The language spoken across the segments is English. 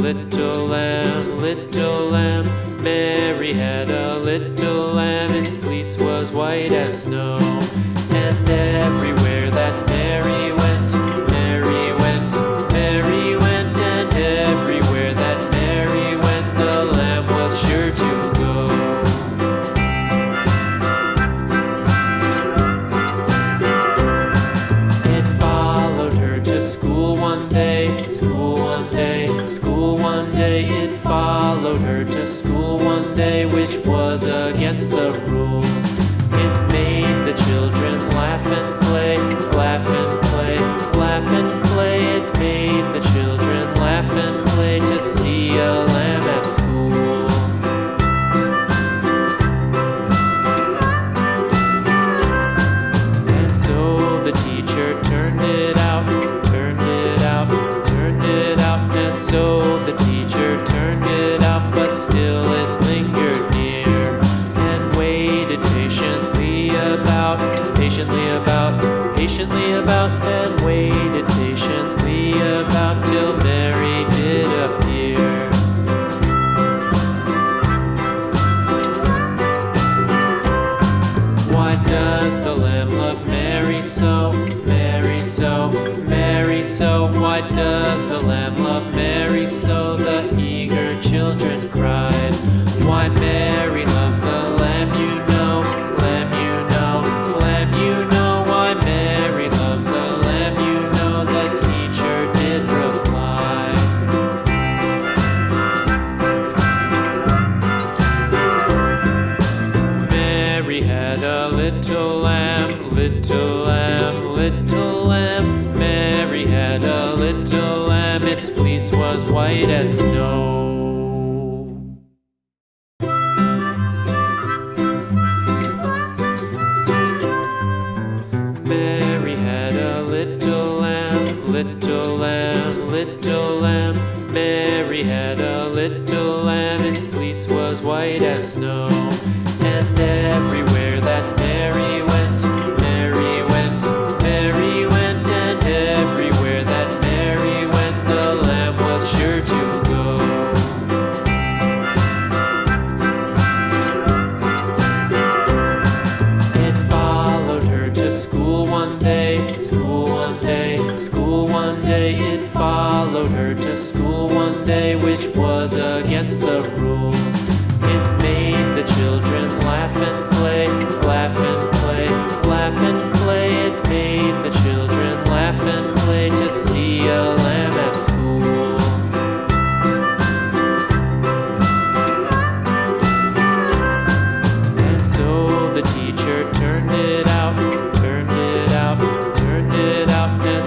little lamb, little lamb. Mary had a little lamb, its fleece was white as snow. And everywhere that Mary went, Mary went, Mary went. And everywhere that Mary went, the lamb was sure to go. It followed her to school one day, school one day, school one day. It followed her to school one day, which was against the rules. It made the children laugh and play, laugh and play, laugh and play. It made the children laugh and play to see a lamb at school. And so the teacher turned it out, turned it out, turned it out. And so the teacher turned it out, but still it lingered near and waited patiently about, patiently about, and waited patiently about till Mary did appear. Why does the lamb love Mary so, Mary so, Mary so? Why does the lamb love Mary so? The eager children cried. Why Mary loves the lamb, you know, lamb, you know, lamb, you know. Why Mary loves the lamb, you know, the teacher did reply. Mary had a little lamb, little lamb, little lamb. Mary had a little lamb, its fleece was white as snow. Mary had a little lamb, little lamb, little lamb. Mary had a little lamb, its fleece was white as snow. And everywhere that Mary went, Mary went, Mary went. And everywhere that Mary went, the lamb was sure to go. It followed her to school one day, school one day, school one day. It followed her to school one day, which was against the rules. It made the children laugh and play, laugh and play, laugh and play. It made the children laugh and play to see a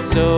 so